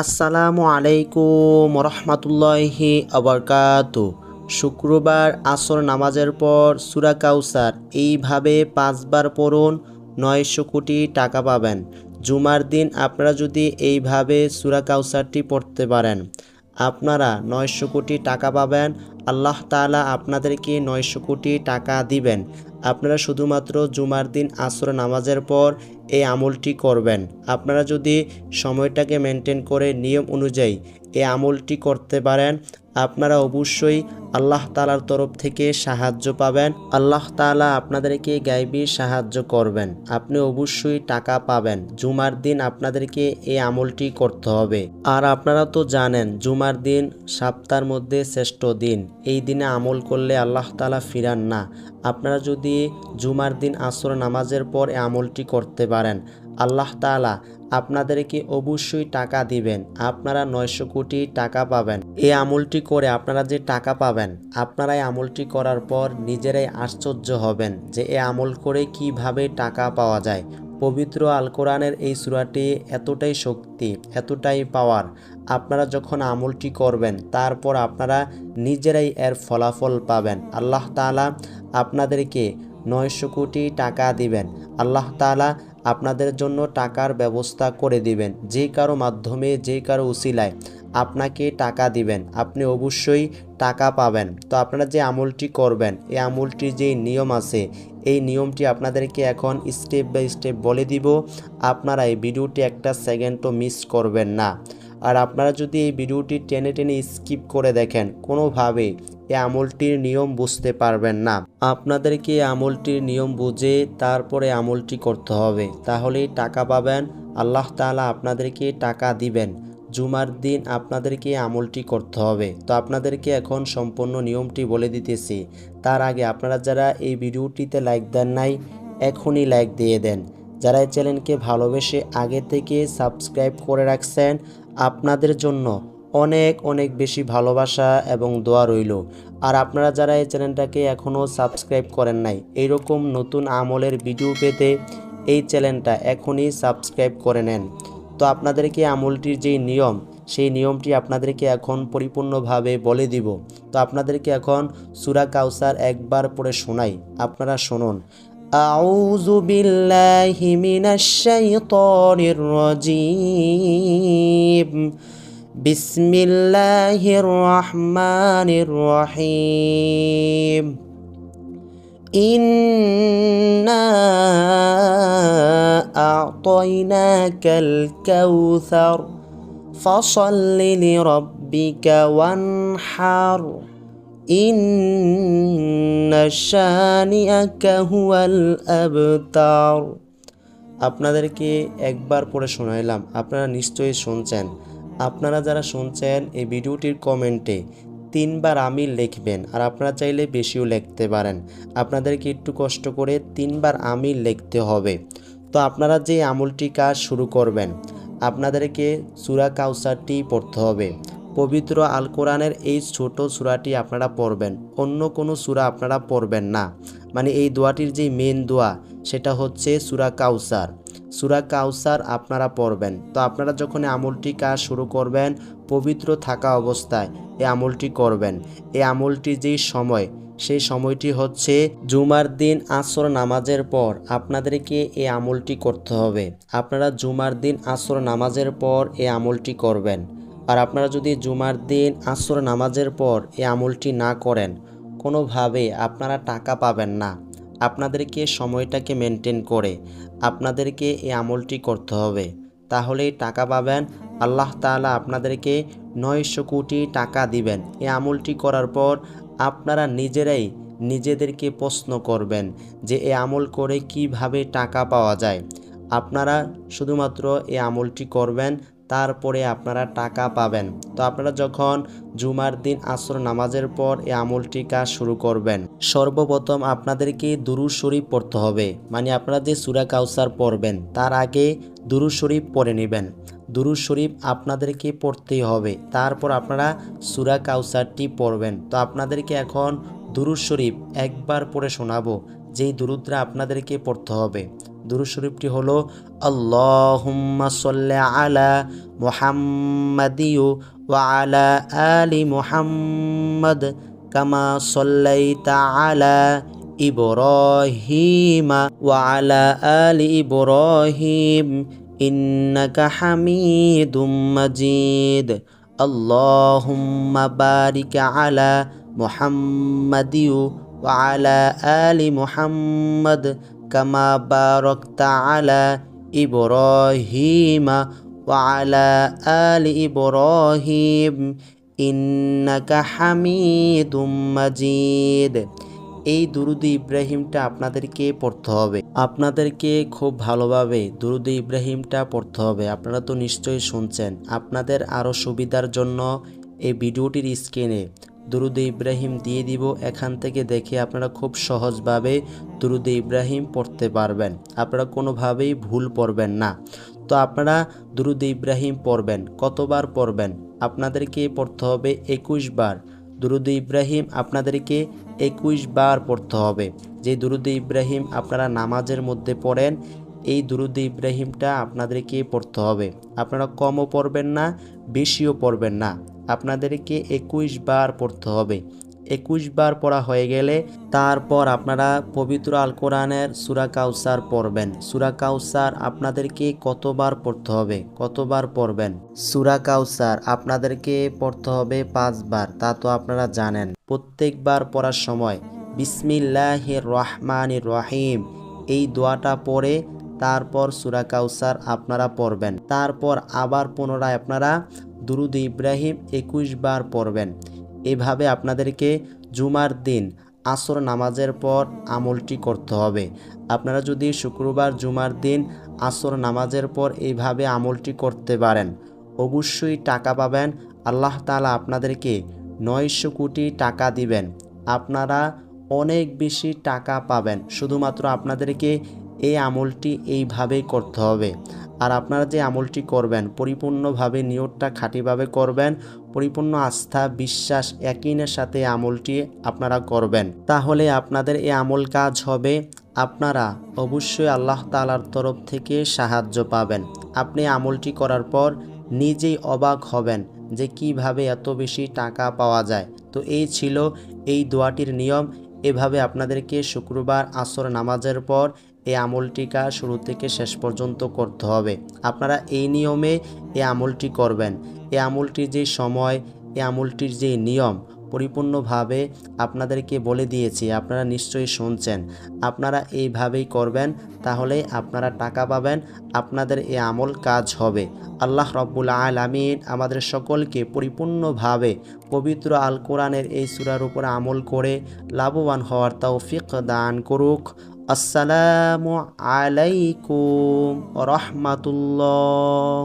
আসসালামু আলাইকুম রহমতুল্লাহি আবরকাতু। শুক্রবার আসর নামাজের পর সূরা কাউসার এইভাবে 5বার পড়ুন, 900 কোটি টাকা পাবেন। জুমার দিন আপনারা যদি এইভাবে সূরা কাউসারটি পড়তে পারেন, আপনারা 900 কোটি টাকা পাবেন। আল্লাহ তাআলা আপনাদেরকে 900 কোটি টাকা দিবেন। আপনারা শুধুমাত্র জুমার দিন আসর নামাজের পর এই আমলটি করবেন। আপনারা যদি সময়টাকে মেনটেন করে নিয়ম অনুযায়ী এই আমলটি করতে পারেন, আপনারা অবশ্যই আল্লাহ তাআলার তরফ থেকে সাহায্য পাবেন। আল্লাহ তাআলা আপনাদেরকে গায়বী সাহায্য করবেন। আপনি অবশ্যই টাকা পাবেন। জুমার দিন আপনাদেরকে এই আমলটি করতে হবে। আর আপনারা তো জানেন জুমার দিন সপ্তাহের মধ্যে শ্রেষ্ঠ দিন। এই দিনে আমল করলে আল্লাহ তাআলা ফিরান না। আপনারা যদি জুমার দিন আসর নামাজের পর এই আমলটি করতে পারেন, আল্লাহ তাআলা আপনাদেরকে অবশ্যই টাকা দিবেন। আপনারা 900 কোটি টাকা পাবেন। এই আমলটি করে আপনারা যে টাকা পাবেন, আপনারা এই আমলটি করার পর নিজেরাই আশ্চর্য হবেন যে এই আমল করে কিভাবে টাকা পাওয়া যায়। পবিত্র আল কোরআনের এই সূরাটি এতটাই শক্তি, এতটাই পাওয়ার। আপনারা যখন আমলটি করবেন তারপর আপনারা নিজেরাই এর ফলাফল পাবেন। আল্লাহ তাআলা আপনাদেরকে 900 কোটি টাকা দিবেন। আল্লাহ তাআলা আপনাদের জন্য টাকার ব্যবস্থা করে দিবেন। যে কারো মাধ্যমে, যে কারো উসিলায় আপনাকে টাকা দিবেন, আপনি অবশ্যই টাকা পাবেন। তো আপনারা যে আমলটি করবেন, এই আমলটির যে নিয়ম আছে, এই নিয়মটি আপনাদেরকে এখন স্টেপ বাই স্টেপ বলে দিব। আপনারা এই ভিডিওটি একটা সেকেন্ডও মিস করবেন না। আর আপনারা যদি এই ভিডিওটি টেনে টেনে স্কিপ করে দেখেন, কোনোভাবে এই আমলটির নিয়ম বুঝতে পারবেন না। আপনাদেরকে এই আমলটির নিয়ম বুঝে তারপরে আমলটি করতে হবে, তাহলেই টাকা পাবেন। আল্লাহ তাআলা আপনাদেরকে টাকা দিবেন। জুমার দিন আপনাদেরকে আমলটি করতে হবে। তো আপনাদেরকে এখন সম্পূর্ণ নিয়মটি বলে দিতেছি। তার আগে আপনারা যারা এই ভিডিওটিতে লাইক দেন নাই, এখনই লাইক দিয়ে দেন। যারা এই চ্যানেলকে ভালোবেসে আগে থেকে সাবস্ক্রাইব করে রাখছেন, আপনাদের জন্য অনেক অনেক বেশি ভালোবাসা এবং দোয়া রইল। আর আপনারা যারা এই চ্যানেলটাকে এখনও সাবস্ক্রাইব করেন নাই, এইরকম নতুন আমলের ভিডিও পেতে এই চ্যানেলটা এখনই সাবস্ক্রাইব করে নেন। তো আপনাদেরকে আমলটির যেই নিয়ম, সেই নিয়মটি আপনাদেরকে এখন পরিপূর্ণভাবে বলে দিব। তো আপনাদেরকে এখন সূরা কাউসার একবার পড়ে শোনাই, আপনারা শুনুন। আউযু বিল্লাহি মিনাশ শাইতানির রাজীম। বিসমিল্লাহির রহমানির রহিম। ইন্না আ'তাইনাকাল কাউসার ফাসাল্লি লিরাব্বিকা ওয়ানহার ইন্না শানিআকা হুয়াল আবতার। আপনাদেরকে একবার পড়ে শোনাইলাম, আপনারা নিশ্চয়ই শুনছেন। আপনারা যারা শুনছেন এই ভিডিওটির কমেন্টে 3বার আমিন লিখবেন। আর আপনারা চাইলে বেশিও লিখতে পারেন। আপনাদেরকে একটু কষ্ট করে 3বার আমিন লিখতে হবে। তো আপনারা যে আমলটি কাজ শুরু করবেন, আপনাদেরকে সূরা কাউসারটি পড়তে হবে। পবিত্র আল কোরআনের এই ছোট সূরাটি আপনারা পড়বেন, অন্য কোনো সূরা আপনারা পড়বেন না। মানে এই দোয়াটির যে মেন দোয়া, সেটা হচ্ছে সূরা কাউসার। সূরা কাউসার আপনারা পড়বেন। তো আপনারা যখন আমলটি কাজ শুরু করবেন, পবিত্র থাকা অবস্থায় এই আমলটি করবেন। এই আমলটির যেই সময়, সেই সময়টি হচ্ছে জুমার দিন আসর নামাজের পর আপনাদেরকে এই আমলটি করতে হবে। আপনারা জুমার দিন আসর নামাজের পর এই আমলটি করবেন। আর আপনারা যদি জুমার দিন আসর নামাজের পর এই আমলটি না করেন, কোনোভাবে আপনারা টাকা পাবেন না। আপনাদেরকে সময়টাকে মেনটেন করে আপনাদেরকে এই আমলটি করতে হবে, তাহলেই টাকা পাবেন। আল্লাহ তাআলা আপনাদেরকে 900 কোটি টাকা দিবেন। এই আমলটি করার পর আপনারা নিজেরাই নিজেদেরকে প্রশ্ন করবেন যে এই আমল করে কিভাবে টাকা পাওয়া যায়। আপনারা শুধুমাত্র এই আমলটি করবেন, তারপরে আপনারা টাকা পাবেন। তো আপনারা যখন জুমার দিন আসর নামাজের পর এই আমলটি কাজ শুরু করবেন, সর্বপ্রথম আপনাদেরকে দুরূদ শরীফ পড়তে হবে। মানে আপনারা যে সূরা কাউসার পড়বেন তার আগে দুরূদ শরীফ পড়ে নেবেন। দুরূদ শরীফ আপনাদেরকে পড়তেই হবে, তারপর আপনারা সূরা কাউসারটি পড়বেন। তো আপনাদেরকে এখন দুরূদ শরীফ একবার পড়ে শোনাবো, যেই দুরূদটা আপনাদেরকে পড়তে হবে। দুরূদ শরীফটি হলো আল্লাহুম্মা সাল্লি আলা মুহাম্মাদিয়ু ওয়া আলা আলি মুহাম্মাদ কামা সাল্লাইতা আলা ইব্রাহিমা ওয়া আলা আলি ইব্রাহিম ইন্নাকা হামিদুম মাজিদ। আল্লাহুম্মা বারিক আলা মুহাম্মাদিয়ু ওয়া আলা আলি মুহাম্মাদ কামা বারাকতা আলা ইব্রাহিমা ওয়া আলা আলি ইব্রাহিম ইন্নাকা হামিদুম মাজিদ। এই দুরুদে ইব্রাহিমটা আপনাদেরকে পড়তে হবে, আপনাদেরকে খুব ভালোভাবে দুরুদে ইব্রাহিমটা পড়তে হবে। আপনারা তো নিশ্চয়ই শুনছেন। আপনাদের আরও সুবিধার জন্য এই ভিডিওটির স্ক্রিনে দুরুদে ইব্রাহিম দিয়ে দিব, এখান থেকে দেখে আপনারা খুব সহজভাবে দুরুদে ইব্রাহিম পড়তে পারবেন, আপনারা কোনোভাবেই ভুল পড়বেন না। তো আপনারা দুরুদে ইব্রাহিম পড়বেন, কতবার পড়বেন? আপনাদেরকে পড়তে হবে 21 বার। দুরুদে ইব্রাহিম আপনাদেরকে 21 বার পড়তে হবে। যে দুরুদে ইব্রাহিম আপনারা নামাজের মধ্যে পড়েন, এই দুরুদে ইব্রাহিমটা আপনাদেরকে পড়তে হবে। আপনারা কমও পড়বেন না, বেশিও পড়বেন না, আপনাদেরকে 21 বার পড়তে হবে। 21 বার পড়া হয়ে গেলে তারপর আপনারা পবিত্র আল কোরআনের সূরা কাউসার পড়বেন। সূরা কাউসার আপনাদেরকে কতবার পড়তে হবে? কতবার পড়বেন? সূরা কাউসার আপনাদেরকে পড়তে হবে 5 বার, তা তো আপনারা জানেন। প্রত্যেকবার পড়ার সময় বিসমিল্লাহির রহমানির রহিম এই দোয়াটা পড়ে তারপর সূরা কাউসার আপনারা পড়বেন। তারপর আবার পুনরায় আপনারা দুরুদে ইব্রাহিম 21 বার পড়বেন। এভাবে আপনাদেরকে জুমার দিন আসর নামাজের পর আমলটি করতে হবে। আপনারা যদি শুক্রবার জুমার দিন আসর নামাজের পর এইভাবে আমলটি করতে পারেন, অবশ্যই টাকা পাবেন। আল্লাহ তাআলা আপনাদেরকে 900 কোটি টাকা দিবেন। আপনারা অনেক বেশি টাকা পাবেন। শুধুমাত্র আপনাদেরকে এই আমলটি এইভাবেই করতে হবে। আর আপনারা যে আমলটি করবেন পরিপূর্ণভাবে নিয়তটা খাঁটিভাবে করবেন, পরিপূর্ণ আস্থা বিশ্বাস ইয়াকিনের সাথে আমলটি আপনারা করবেন, তাহলে আপনাদের এই আমল কাজ হবে। আপনারা অবশ্যই আল্লাহ তাআলার তরফ থেকে সাহায্য পাবেন। আপনি আমলটি করার পর নিজেই অবাক হবেন যে কিভাবে এত বেশি টাকা পাওয়া যায়। তো এই ছিল এই দোয়াটির নিয়ম। এভাবে আপনাদেরকে শুক্রবার আসর নামাজের পর এই আমলটিকা শুরু থেকে শেষ পর্যন্ত করতে হবে। আপনারা এই নিয়মে এই আমলটি করবেন। এই আমলটির যে সময়, এই আমলটির যে নিয়ম পরিপূর্ণভাবে আপনাদেরকে বলে দিয়েছি, আপনারা নিশ্চয়ই শুনছেন। আপনারা এইভাবেই করবেন, তাহলেই আপনারা টাকা পাবেন, আপনাদের এই আমল কাজ হবে। আল্লাহ রাব্বুল আলামিন আমাদের সকলকে পরিপূর্ণভাবে পবিত্র আল কোরআনের এই সূরার উপর আমল করে লাভবান হওয়ার তৌফিক দান করুক। আসসালামু আলাইকুম ওয়া রাহমাতুল্লাহ।